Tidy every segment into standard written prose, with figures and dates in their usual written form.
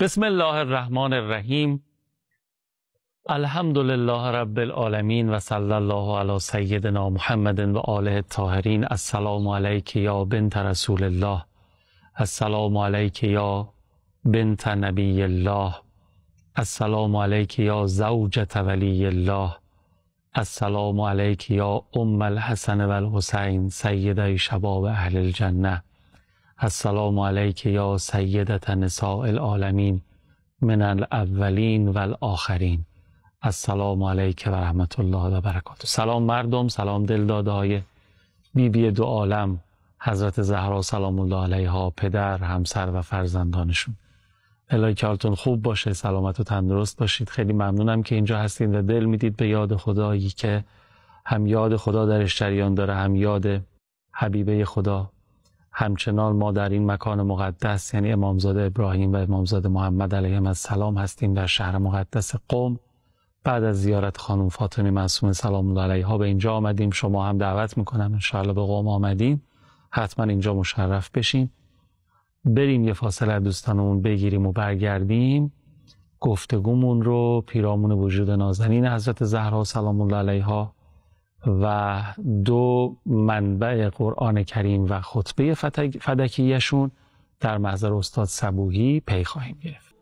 بسم الله الرحمن الرحیم. الحمد لله رب العالمین و صلی الله علی سیدنا محمد و آله الطاهرین. السلام علیک یا بنت رسول الله، السلام علیک یا بنت نبی الله، السلام علیک یا زوجة ولی الله، السلام علیک یا ام الحسن و الحسین سیدای شباب اهل الجنه، السلام علیک یا سیدة نساء العالمین من الاولین و الاخرین. السلام علیک و رحمت الله و برکاته. سلام مردم، سلام دلداده های بیبی دو عالم حضرت زهرا سلام الله علیها، پدر، همسر و فرزندانشون. الهی که حالتون خوب باشه، سلامت و تندرست باشید. خیلی ممنونم که اینجا هستید و دل میدید به یاد خدایی که هم یاد خدا درش جریان داره، هم یاد حبیبه خدا. همچنان ما در این مکان مقدس، یعنی امامزاده ابراهیم و امامزاده محمد علیهم السلام هستیم در شهر مقدس قم. بعد از زیارت خانم فاطمه معصومه سلام الله علیها به اینجا آمدیم. شما هم دعوت میکنم انشاءالله به قم آمدین، حتما اینجا مشرف بشین. بریم یه فاصله دوستانمون بگیریم و برگردیم گفتگومون رو پیرامون وجود نازنین حضرت زهرا سلام الله علیها و دو منبع قرآن کریم و خطبه فدکیشون در محضر استاد صبوحی پی خواهیم گرفت.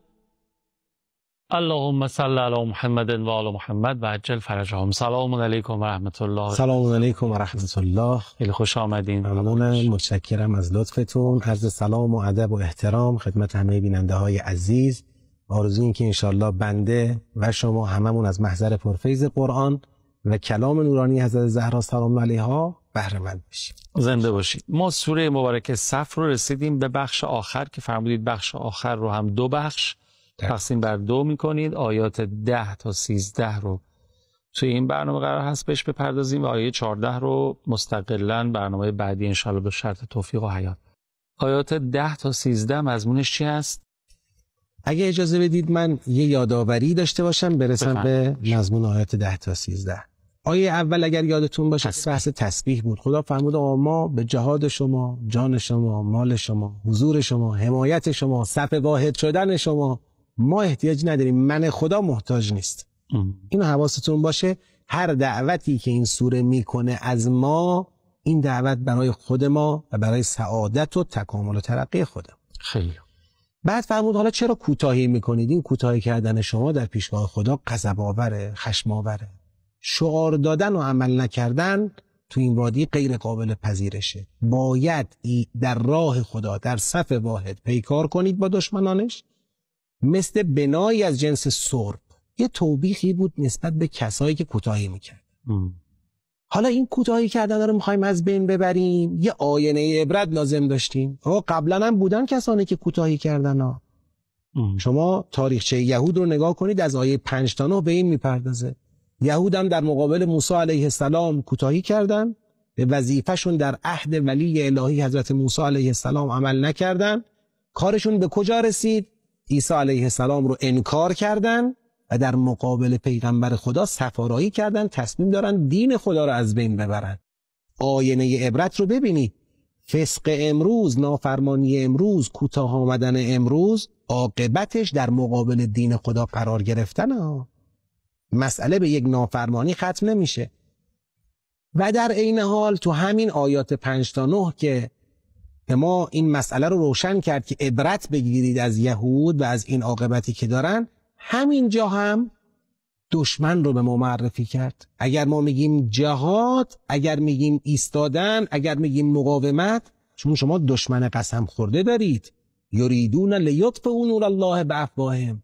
اللهم صل علی محمد و آل محمد و عجل فرجهم. سلام علیکم و رحمت الله. سلام علیکم و رحمت الله. خیلی خوش آمدین. ممنونم، متشکرم از لطفتون. عرض سلام و ادب و احترام خدمت همه بیننده های عزیز. آرزویم این که انشالله بنده و شما هممون از محضر پرفیض قرآن و کلام نورانی حضرت زهرا سلام الله علیها بهره مند بشیم. زنده باشید. ما سوره مبارکه صف رو رسیدیم به بخش آخر که فرمودید بخش آخر رو هم دو بخش تقسیم بر دو میکنید. آیات 10 تا 13 رو توی این برنامه قرار هست بهش بپردازیم و آیه 14 رو مستقلاً برنامه بعدی انشالله به شرط توفیق و حیات. آیات 10 تا 13 مضمونش چی هست؟ اگه اجازه بدید من یه یادآوری داشته باشم برسم به مضمون آیات 10 تا 13. آیه اول اگر یادتون باشه بحث تسبیح بود. خدا فرمود ما به جهاد شما، جان شما، مال شما، حضور شما، حمایت شما، صف واحد شدن شما ما احتیاج نداریم، من خدا محتاج نیست. اینو حواستون باشه. هر دعوتی که این سوره میکنه از ما، این دعوت برای خود ما و برای سعادت و تکامل و ترقی خودم. خیلی. بعد فرمود حالا چرا کوتاهی میکنید؟ این کوتاهی کردن شما در پیشگاه خدا غضب آوره، خشم آوره. شعار دادن و عمل نکردن تو این وادی غیر قابل پذیرشه. باید در راه خدا در صف واحد پیکار کنید با دشمنانش، مثل بنایی از جنس سرب. یه توبیخی بود نسبت به کسایی که کوتاهی میکرد. حالا این کوتاهی کردن رو میخوایم از بین ببریم، یه آینه عبرت لازم داشتیم. قبلا هم بودن کسانی که کوتاهی کردن ها. شما تاریخچه یهود رو نگاه کنید، از آیه 5 تا 9 به این میپردازه. یهود هم در مقابل موسی علیه السلام کوتاهی کردن، به وظیفه‌شون در عهد ولی الهی حضرت موسی علیه السلام عمل نکردن. کارشون به کجا رسید؟ عیسی علیه السلام رو انکار کردن و در مقابل پیغمبر خدا صفارایی کردن، تصمیم دارن دین خدا رو از بین ببرن. آینه عبرت رو ببینید. فسق امروز، نافرمانی امروز، کوتاه آمدن امروز، عاقبتش در مقابل دین خدا قرار گرفتن ها. مسئله به یک نافرمانی ختم نمیشه. و در عین حال تو همین آیات 5 تا 9 که ما این مسئله رو روشن کرد که عبرت بگیرید از یهود و از این عاقبتی که دارن، همینجا هم دشمن رو به ما معرفی کرد. اگر ما میگیم جهاد، اگر میگیم ایستادن، اگر میگیم مقاومت، چون شما دشمن قسم خورده دارید. یریدون لیطفئوا نور الله بافواههم.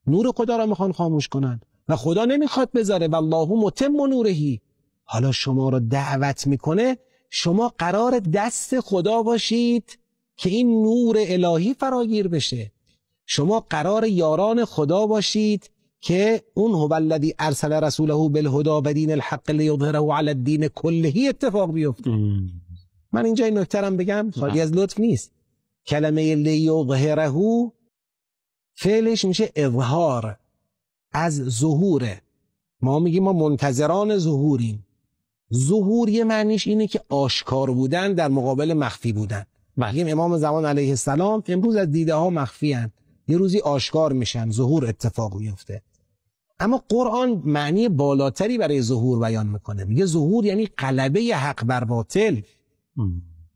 نور خدا رو میخوان خاموش کنن و خدا نمیخواد بذاره والله متم نوره. حالا شما رو دعوت میکنه شما قرار دست خدا باشید که این نور الهی فراگیر بشه. شما قرار یاران خدا باشید که اون هو الذی ارسل رسوله بالهدى و دین الحق لیظهره علی الدین کله اتفاق بیفته. من اینجا این نکته رو بگم، خالی از لطف نیست. کلمه لیظهره فعلش میشه اظهار، از ظهوره. ما میگیم ما منتظران ظهوریم. ظهور یه معنیش اینه که آشکار بودن در مقابل مخفی بودن. میگیم امام زمان علیه السلام امروز از دیده ها مخفی هستند. یه روزی آشکار میشن، ظهور اتفاق میفته. اما قرآن معنی بالاتری برای ظهور بیان میکنه. میگه ظهور یعنی غلبه حق بر باطل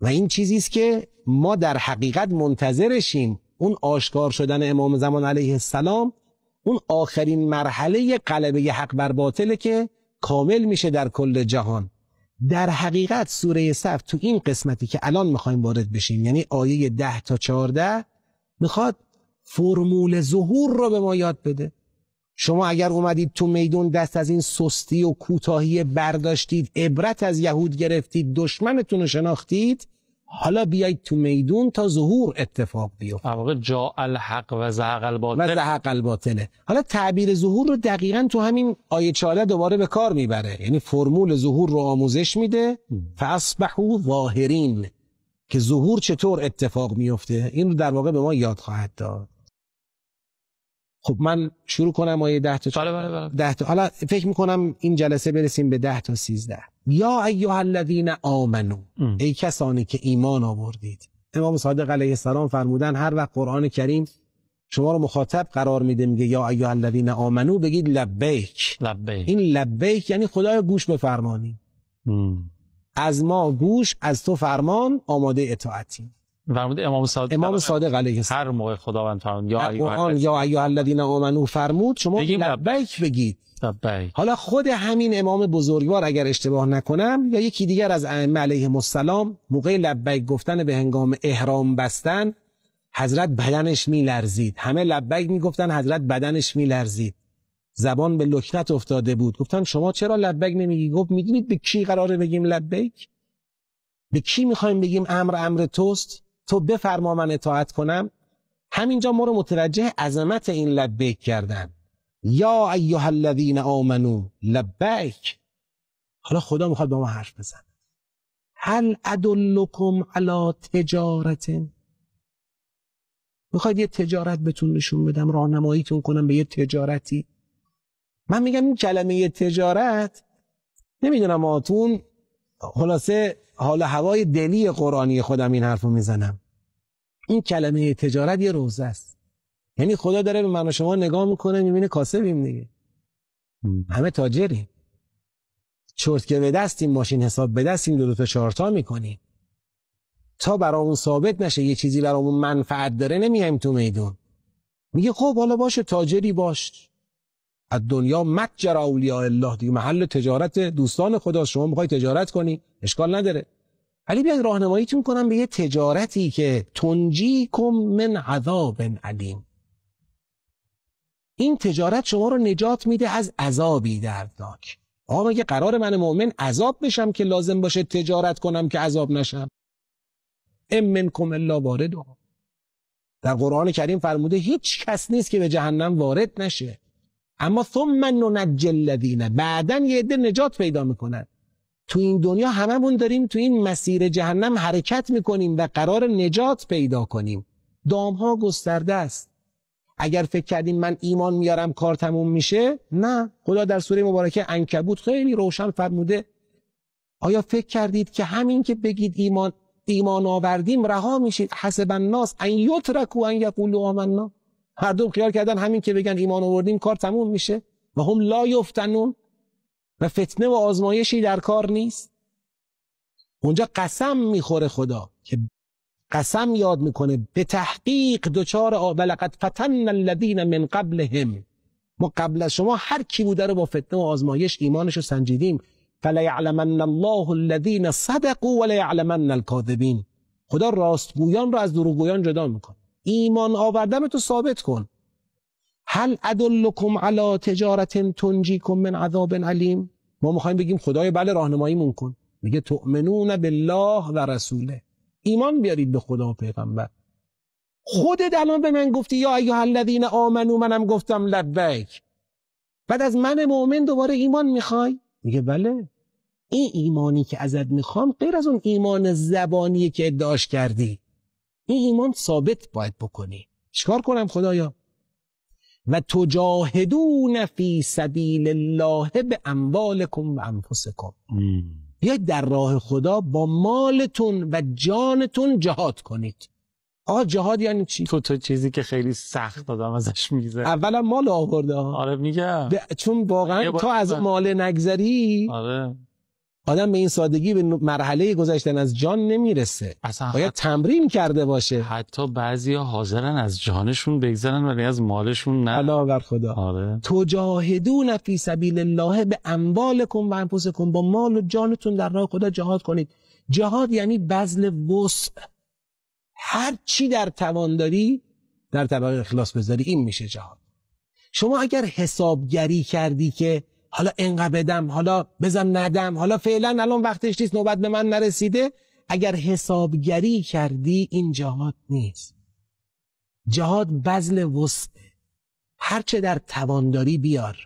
و این چیزی است که ما در حقیقت منتظرشیم. اون آشکار شدن امام زمان علیه السلام اون آخرین مرحله غلبه حق بر باطله که کامل میشه در کل جهان. در حقیقت سوره صف تو این قسمتی که الان میخوایم وارد بشیم، یعنی آیه 10 تا 14، میخواد فرمول ظهور رو به ما یاد بده. شما اگر اومدید تو میدون دست از این سستی و کوتاهی برداشتید، عبرت از یهود گرفتید، دشمنتون رو شناختید، حالا بیایید تو میدون تا ظهور اتفاق بیفته. واقعا جاء الحق و زهق الباطل. و زهق الباطله. حالا تعبیر ظهور رو دقیقاً تو همین آیه 14 دوباره به کار میبره، یعنی فرمول ظهور رو آموزش میده. فاصبحوا ظاهرین، که ظهور چطور اتفاق میفته این رو در واقع به ما یاد خواهد داد. خب من شروع کنم آیه 10 تا 10 10 تا. حالا فکر میکنم این جلسه برسیم به 10 تا 13. یا ایها الذین آمنو، ای کسانی که ایمان آوردید. امام صادق علیه السلام فرمودن هر وقت قرآن کریم شما رو مخاطب قرار میده، میگه یا ایها الذین آمنو، بگید لبیک. این لبیک یعنی خدای گوش بفرمانی. از ما گوش، از تو فرمان، آماده اطاعتی. فرموده امام صادق علیه السلام هر موقع خداوند فرمود یا ایها الذین آمنو فرمود، شما لبیک بگید. لبیک. حالا خود همین امام بزرگوار اگر اشتباه نکنم یا یکی دیگر از ائمه علیهم السلام موقع لبیک گفتن به هنگام احرام بستن حضرت بدنش میلرزید. همه لبیک میگفتن، حضرت بدنش میلرزید، زبان به لکنت افتاده بود. گفتن شما چرا لبیک نمیگی؟ گفت میدونید به کی قراره بگیم لبیک؟ به کی میخوایم بگیم امر توست، تو بفرما من اطاعت کنم؟ همینجا ما رو متوجه عظمت این لبیک کردن. یا ایها الذین آمنو لبیک. حالا خدا میخواد با ما حرف بزنه. هل ادلکم علی تجارت، میخواید یه تجارت بهتون نشون بدم، راهنماییتون کنم به یه تجارتی؟ من میگم این کلمه تجارت، نمیدونم آتون، خلاصه حال هوای دلی قرآنی خودم این حرفو میزنم. این کلمه تجارت یه روزه است. یعنی خدا داره به من و شما نگاه میکنه، میبینه کاسبیم دیگه، همه تاجریم، چرت که به دستیم، ماشین حساب به دستیم، 2 تا 4 تا میکنیم. تا برامون ثابت نشه یه چیزی برامون منفعت داره نمیایم تو میدون. میگه خب حالا باشه، تاجری باش، از دنیا متجر اولیاء الله، دیگه محل تجارت دوستان خدا، شما میخوای تجارت کنی اشکال نداره، ولی بیاید راهنماییتون کنم به یه تجارتی که تنجیکم من عذاب علیم. این تجارت شما رو نجات میده از عذابی دردناک. آقا مگه قرار من مؤمن عذاب بشم که لازم باشه تجارت کنم که عذاب نشم؟ ام منکم الا واردها. در قرآن کریم فرموده هیچ کس نیست که به جهنم وارد نشه، اما ثم ننجی الذین، بعدن یه عده نجات پیدا میکنن. تو این دنیا هممون داریم تو این مسیر جهنم حرکت میکنیم و قرار نجات پیدا کنیم. دامها گسترده است. اگر فکر کردیم من ایمان میارم کار تموم میشه، نه. خدا در سوره مبارکه عنکبوت خیلی روشن فرموده آیا فکر کردید که همین که بگید ایمان آوردیم رها میشید؟ حسب الناس ان یترکوا ان یقولوا آمنا. هر دو خیال کردن همین که بگن ایمان آوردیم کار تموم میشه. و هم لا یفتنون، و فتنه و آزمایشی در کار نیست. اونجا قسم میخوره خدا، که قسم یاد میکنه به تحقیق دوچار ولقد فتن الذین من قبلهم، ما قبل از شما هر کی بوده رو با فتنه و آزمایش ایمانش رو سنجیدیم. فلیعلمن الله الذین صدقوا ولیعلمن الکاذبین. خدا راستگویان رو از دروغگویان جدا میکنه. ایمان آوردن تو ثابت کن. هل ادلکم علی تجارت تنجیکم من عذاب علیم. ما میخوایم بگیم خدای بله راهنماییمون کن. میگه تؤمنون بالله و رسوله، ایمان بیارید به خدا و پیغمبر. خودت الان به من گفتی یا ایها الذین آمنو، منم گفتم لبیک. بعد از من مؤمن دوباره ایمان میخوای؟ میگه بله. این ایمانی که ازت میخوام غیر از اون ایمان زبانی که ادعاش کردی، این ایمان ثابت باید بکنی. چیکار کنم خدایا؟ و تجاهدون فی سبیل الله به اموالکم و انفسکم. بیاید در راه خدا با مالتون و جانتون جهاد کنید. آقا جهاد یعنی چی؟ تو چیزی که خیلی سخت دادم ازش میگذره. اولا مال آورده ها. آره میگم. چون واقعا تا از مال نگذری، آره آدم به این سادگی به مرحله گذشتن از جان نمیرسه. اصلا باید تمرین کرده باشه. حتی بعضیا حاضرن از جانشون بگذرن ولی از مالشون نه. الله بر خدا. آره. تجاهدون فی سبیل الله به اموالکم و انفسکم، با مال و جانتون در راه خدا جهاد کنید. جهاد یعنی بذل وسع. هر چی در توان داری در طبق اخلاص بذاری، این میشه جهاد. شما اگر حسابگری کردی که حالا انقدر بدم، حالا بزن ندم، حالا فعلا الان وقتش نیست، نوبت به من نرسیده، اگر حسابگری کردی این جهاد نیست. جهاد بذل وسع. هر چه در توان داری بیار.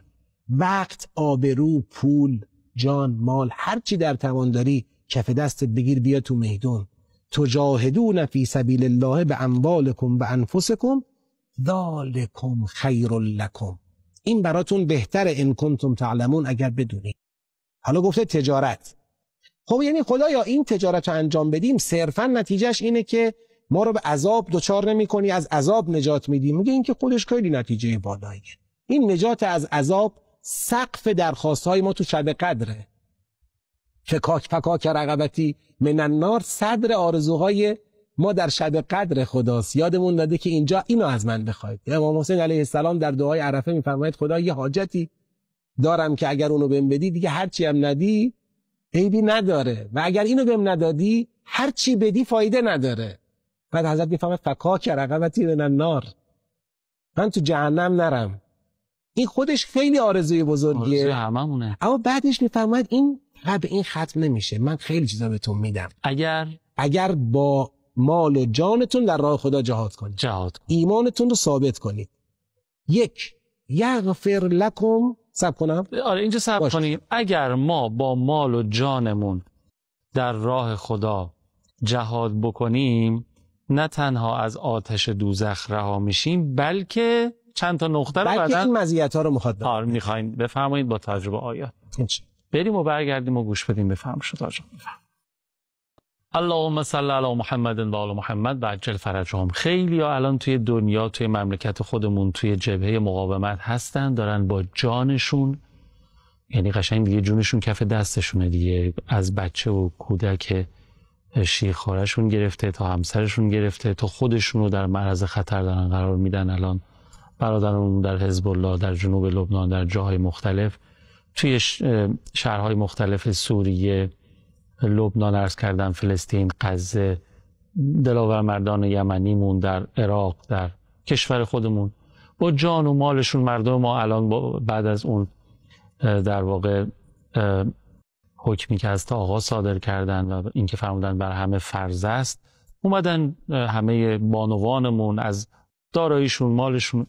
وقت، آبرو، پول، جان، مال، هر چی در توان داری کف دستت بگیر بیا تو میدون. تجاهدون فی سبیل الله به اموالکم و انفسکم ذالکم خیر لکم. این براتون بهتره ان کنتم تعلمون، اگر بدونید. حالا گفته تجارت. خب یعنی خدایا این تجارت رو انجام بدیم صرفا نتیجهش اینه که ما رو به عذاب دچار نمی‌کنی، از عذاب نجات میدیم. میگه این که خودش خیلی نتیجه بالاییه. این نجات از عذاب سقف درخواست‌های ما تو شب قدره. فکاک رقبتی من النار، صدر آرزوهای ما در شب قدر خداست. یادمون داده که اینجا اینو از من بخواید. امام حسین علیه السلام در دعای عرفه میفرماید خدا یه حاجتی دارم که اگر اونو بهم بدی دیگه هر چی هم ندی عیبی نداره، و اگر اینو بهم ندادی هر چی بدی فایده نداره. بعد حضرت میفرماید فکاک رقبتی من النار، من تو جهنم نرم. این خودش خیلی آرزوی بزرگیه، آرزوی هممونه. اما بعدش میفرماید این به این ختم نمیشه، من خیلی چیزا بهتون میدم اگر با مال و جانتون در راه خدا جهاد کنید، ایمانتون رو ثابت کنید. یک یغفر لکم. سب کنم؟ آره اینجا سب کنیم. اگر ما با مال و جانمون در راه خدا جهاد بکنیم، نه تنها از آتش دوزخ رها میشیم، بلکه چند تا نقطه رو بعداً این مزیت‌ها رو میخواین بفرمایید با تجربه آیات. بریم و برگردیم و گوش بدیم بفهم شد آجا. اللهم صل علی محمد و آل محمد و عجل فرجهم. خیلی ها الان توی دنیا، توی مملکت خودمون، توی جبهه مقاومت هستن، دارن با جانشون، یعنی قشنگ دیگه جونشون کف دستشونه دیگه، از بچه و کودک شیرخوارشون گرفته تا همسرشون گرفته تا خودشون رو در معرض خطر دارن قرار میدن. الان برادران در حزب الله، در جنوب لبنان، در جاهای مختلف، توی شهرهای مختلف سوریه، لبنان عرض کردن، فلسطین، غزه، دلاور مردان یمنیمون در عراق، در کشور خودمون با جان و مالشون، مردم ما الان بعد از اون در واقع حکمی که از آقا صادر کردن و اینکه فرمودن بر همه فرض است، اومدن همه بانوانمون از داراییشون، مالشون،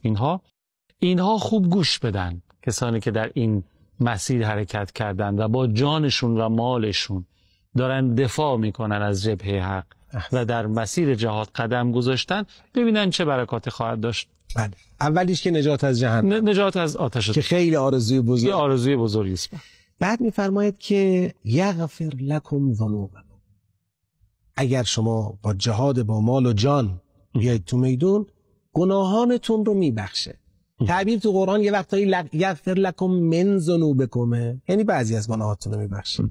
اینها خوب گوش بدن. کسانی که در این مسیر حرکت کردن و با جانشون و مالشون دارن دفاع میکنن از جبهه حق و در مسیر جهاد قدم گذاشتن، ببینن چه برکاتی خواهد داشت. بله. اولیش که نجات از جهنم، نجات از آتش، که خیلی آرزوی بزرگی است. بعد میفرماید که یغفر لکم ذنوبکم. اگر شما با جهاد با مال و جان بیاید تو میدون، گناهانتون رو میبخشه. تعبیر تو قرآن یه وقتایی یغفر لکم من ذنوبکم، یعنی بعضی از گناهاتون رو میبخشه.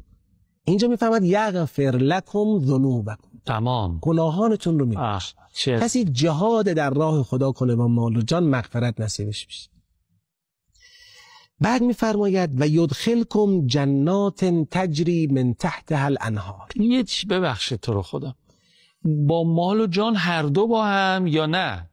اینجا میفهمد یغفر لکم ذنوبکم، تمام گناهانتون رو میبخشه. کسی جهاد در راه خدا کنه با مال و جان، مغفرت نصیبش میشه. بعد میفرماید و یدخلکم جنات تجری من تحتها الانهار. یه چی ببخشه تو رو خدا، با مال و جان هر دو با هم یا نه؟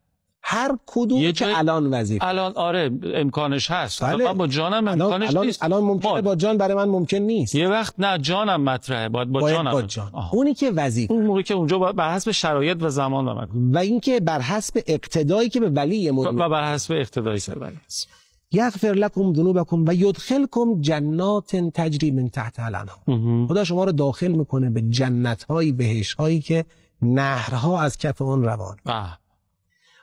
هر کدوم که الان وظیفه، الان آره امکانش هست. بله. با جانم امکانش نیست. الان ممکنه با جان برای من ممکن نیست. یه وقت نه جانم مطرحه، باید با جان. اونی که وظیفه، اون موقعی که اونجا بر حسب شرایط و زمان آمد، و اینکه بر حسب اقتدایی که به ولی مؤمن و بر حسب اقتدایی که ولی است. یغفر لکم ذنوبکم و یدخلکم جنات تجری من تحتها الانهار. خدا شما رو داخل میکنه به جنت‌های، بهشت‌هایی که نهرها از کف اون روان.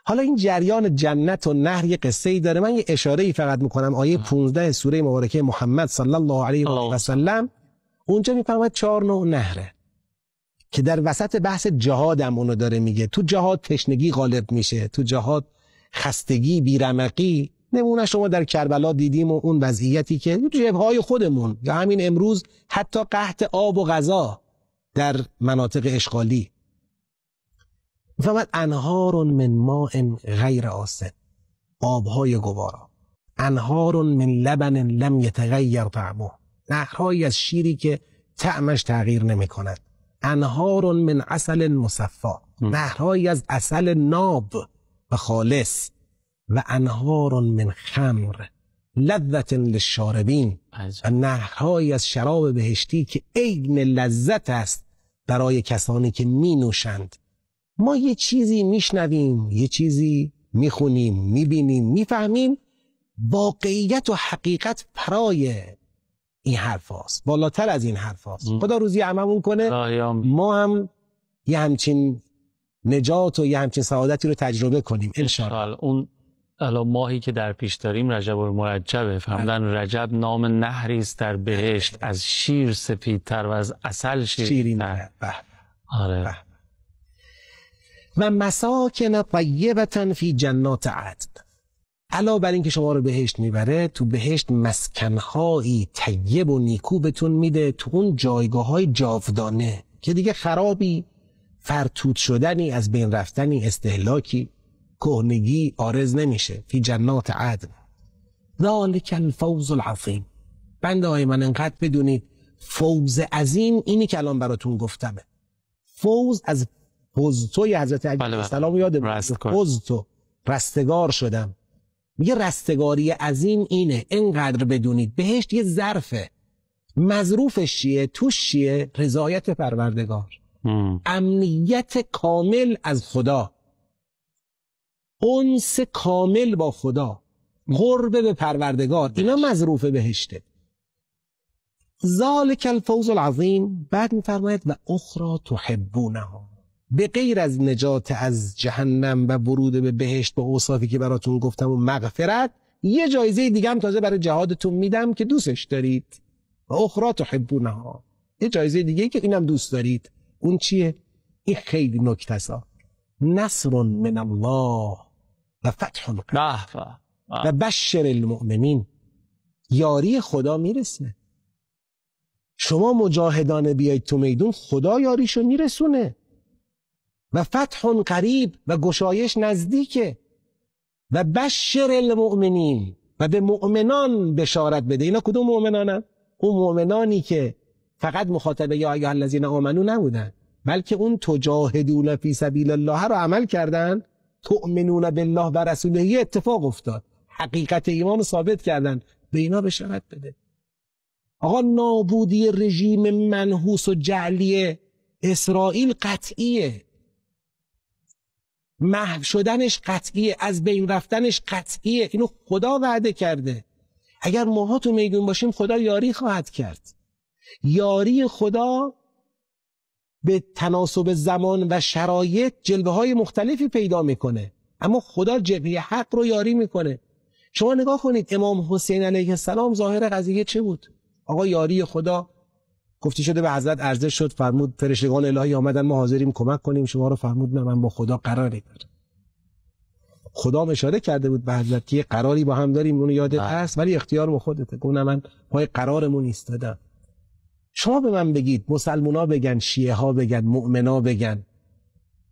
حالا این جریان جنت و نهر یه قصه‌ای داره. من یه اشاره‌ای فقط میکنم. آیه 15 سوره مبارکه محمد صلی الله علیه و سلم، اونجا میفرماید 4 نوع نهره. که در وسط بحث جهاد هم اونو داره میگه. تو جهاد تشنگی غالب میشه، تو جهاد خستگی، بیرمقی. نمونه شما در کربلا دیدیم و اون وضعیتی که تو جبهه‌های خودمون یا همین امروز حتی قحط آب و غذا در مناطق اشغالی. میفهمد انهار من ماء غیر آسن، آبهای گوارا، انهار من لبن لم یتغیر طعمه، نهرهایی از شیری که طعمش تغییر نمی کند، انهار من عسل مصفا، نهرهایی از عسل ناب و خالص، و انهار من خمر لذت للشاربین، و نهرهایی از شراب بهشتی که عین لذت است برای کسانی که می نوشند. ما یه چیزی میشنویم، یه چیزی میخونیم، میبینیم، میفهمیم، واقعیت و حقیقت پرای این حرف هاست، بالاتر از این حرف هاست. خدا روزی عممون کنه ما هم یه همچین نجات و یه همچین سعادتی رو تجربه کنیم انشاءالله. اون الان ماهی که در پیش داریم رجب المرجبه. فهمدن رجب نام نهری است در بهشت، از شیر سپیدتر و از عسل شیرین‌تر. آره. و مساکن طیبة فی جنات عدن، علاوه بر این که شما رو بهشت میبره، تو بهشت مسکنهایی طیب و نیکو بهتون میده، تو اون جایگاه‌های جاودانه که دیگه خرابی، فرتوت شدنی، از بین رفتنی، استهلاکی، کهنگی عارض نمیشه. فی جنات عدن ذالک الفوز العظیم. بنده های من انقدر بدونید فوز عظیم اینی که الان براتون گفتمه. فوز از فوزتوی حضرت علی علیه السلام یادم، فوزتو، رستگار شدم. میگه رستگاری عظیم اینه، اینقدر بدونید بهشت یه ظرفه، مظروفش چیه؟ توش چیه؟ رضایت پروردگار، امنیت کامل از خدا، انس کامل با خدا، قرب به پروردگار، اینا مظروف بهشته. ذالک الفوز العظیم. بعد میفرماید و اخرى تحبونها، به غیر از نجات از جهنم و ورود به بهشت با اوصافی که براتون گفتم و مغفرت، یه جایزه دیگه هم تازه برای جهادتون میدم که دوستش دارید. و اخرى تحبونها، یه جایزه دیگه که اینم دوست دارید. اون چیه؟ این خیلی نکته است. نصر من الله و فتح قریب و بشر المؤمنین. یاری خدا میرسه. شما مجاهدانه بیاید تو میدون، خدا یاریشو میرسونه. و فتح قریب، و گشایش نزدیکه. و بشر المؤمنین، و به مؤمنان بشارت بده. اینا کدوم مؤمنانن؟ اون مؤمنانی که فقط مخاطبه یا ایها الذین آمنو نبودن، بلکه اون تجاهدون فی سبیل الله رو عمل کردن، تؤمنون بالله و رسوله اتفاق افتاد، حقیقت ایمان رو ثابت کردن، به اینا بشارت بده. آقا نابودی رژیم منحوس و جعلی اسرائیل قطعیه، محو شدنش قطعیه، از بین رفتنش قطعیه. اینو خدا وعده کرده. اگر ماها تو میدون باشیم خدا یاری خواهد کرد. یاری خدا به تناسب زمان و شرایط جلوه های مختلفی پیدا میکنه، اما خدا جبهه حق رو یاری میکنه. شما نگاه کنید امام حسین علیه السلام ظاهر قضیه چه بود؟ آقا یاری خدا گفته شده به حضرت عرضه شد، فرمود فرشتگان الهی آمدن ما حاضریم کمک کنیم شما رو. فرمود نه، من با خدا قراری دارم. خدا اشاره کرده بود به حضرت که قراری با هم داریم، اونو یادت هست، ولی اختیار با خودته. گفت من پای قرارمون ایستادم. شما به من بگید، مسلمونا بگن، شیعه ها بگن، مؤمنا بگن،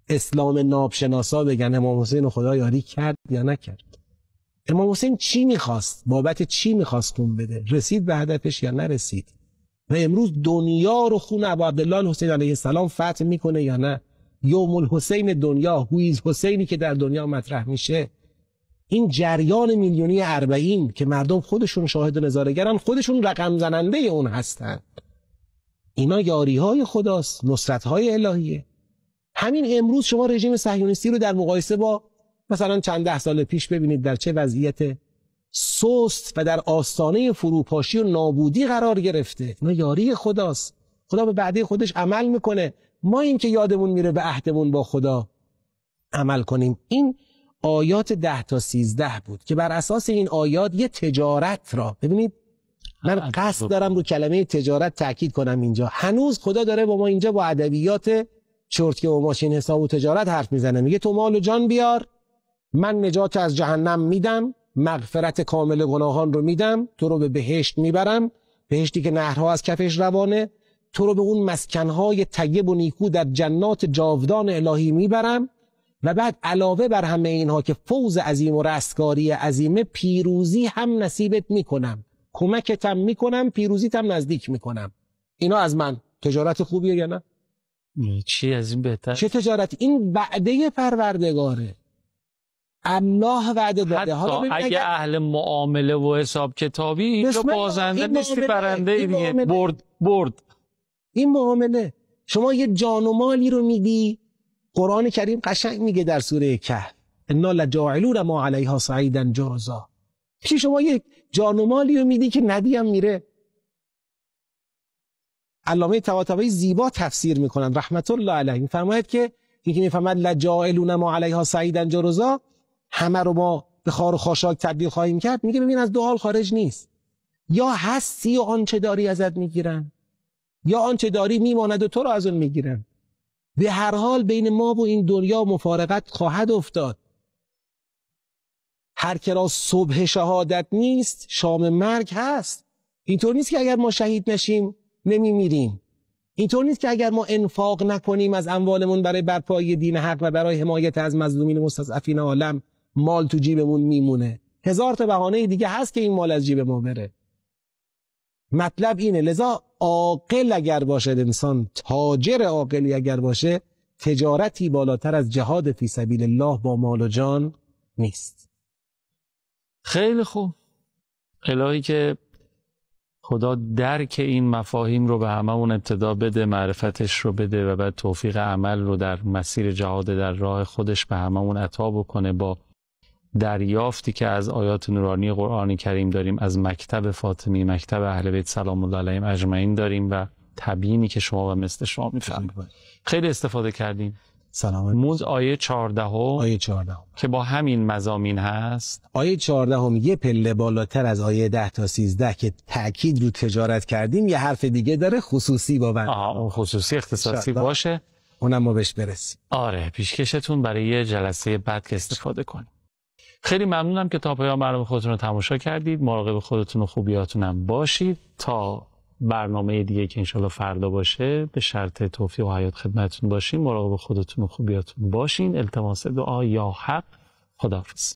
اسلام نابشناسا بگن، امام حسین خدا یاری کرد یا نکرد؟ امام حسین چی میخواست؟ بابت چی میخواست خون بده؟ رسید به هدفش یا نرسید؟ و امروز دنیا رو خون ابو عبدالله حسین علیه السلام فتح میکنه یا نه؟ یوم الحسین دنیا، هویز حسینی که در دنیا مطرح میشه، این جریان میلیونی 40 که مردم خودشون شاهد و نظاره‌گرن، خودشون رقم زننده اون هستن، اینا یاری های خداست، نصرت های الهیه. همین امروز شما رژیم صهیونیستی رو در مقایسه با مثلا چند ده سال پیش ببینید در چه وضعیت سست و در آستانه فروپاشی و نابودی قرار گرفته. اینا یاری خداست. خدا به وعده خودش عمل میکنه. ما این که یادمون میره به عهدمون با خدا عمل کنیم. این آیات 10 تا 13 بود که بر اساس این آیات یه تجارت را، ببینید من قصد دارم رو کلمه تجارت تاکید کنم اینجا، هنوز خدا داره با ما اینجا با ادبیات چرتکه و ماشین حساب و تجارت حرف میزنه، میگه تو مال و جان بیار، من نجات از جهنم میدم، مغفرت کامل گناهان رو میدم، تو رو به بهشت میبرم، بهشتی که نهرها از کفش روانه، تو رو به اون مسکنهای طیب و نیکو در جنات جاودان الهی میبرم، و بعد علاوه بر همه اینها که فوز عظیم و رستگاری عظیمه، پیروزی هم نصیبت میکنم، کمکت هم میکنم، پیروزیت هم نزدیک میکنم. اینا از من تجارت خوبیه یا نه؟ چی از این بهتر؟ چه تجارت؟ این وعده پروردگاره، الله وعده داده. حتی اگه اهل معامله و حساب کتابی، اینجا بازنده نیستی، برنده دیگه، برد. این معامله شما یه جان و مالی رو میدی، قرآن کریم قشنگ میگه در سوره کهف انا لجاعلون ما علیها صعیدا جرزا. پیش شما یک جان و مالی رو میدی که ندی هم میره. علامه طباطبایی زیبا تفسیر میکنن رحمت الله علیه، میفرماید که اینکه میفهمد لجاعلون ما علیها صعیدا جرزا، همه رو ما به خار و خاشاک تبدیل خواهیم کرد. میگه ببین از دو حال خارج نیست، یا هستی و آنچه داری ازت میگیرن، یا آنچه داری میماند و تو رو از اون میگیرن. به هر حال بین ما و این دنیا مفارقت خواهد افتاد. هر که را صبح شهادت نیست شام مرگ هست. اینطور نیست که اگر ما شهید نشیم نمیمیریم. اینطور نیست که اگر ما انفاق نکنیم از اموالمون برای برپایی دین حق و برای حمایت از مظلومین مستضعفین عالم، مال تو جیبمون میمونه. هزار تا بهانه دیگه هست که این مال از جیب ما بره. مطلب اینه. لذا عاقل اگر باشد انسان، تاجر عاقلی اگر باشه، تجارتی بالاتر از جهاد فی سبیل الله با مال و جان نیست. خیلی خوب. الهی که خدا درک این مفاهیم رو به هممون ابتدا بده، معرفتش رو بده و بعد توفیق عمل رو در مسیر جهاد در راه خودش به هممون عطا بکنه، با دریافتی که از آیات نورانی قرآن کریم داریم، از مکتب فاطمی، مکتب اهل بیت سلام الله علیهم اجمعین داریم و تبیینی که شما و مثل شما میفهمید. خیلی استفاده کردیم. سلام. موز آیه 14 آیه 14 که با همین مضامین هست. آیه 14 یه پله بالاتر از آیه 10 تا 13 که تأکید رو تجارت کردیم، یه حرف دیگه داره، خصوصی با بنده. اون خصوصی اختصاصی باشه، اونم ما بهش برسیم. آره، پیشکشتون برای یه جلسه بعد که استفاده کنیم. خیلی ممنونم که تا پایان برنامه خودتون رو تماشا کردید. مراقب خودتون و خوبیاتون هم باشید تا برنامه دیگه که انشالله فردا باشه، به شرط توفیق و حیات خدمتتون باشین. مراقب خودتون و خوبیاتون باشین. التماس دعا یا حق. خداحافظ.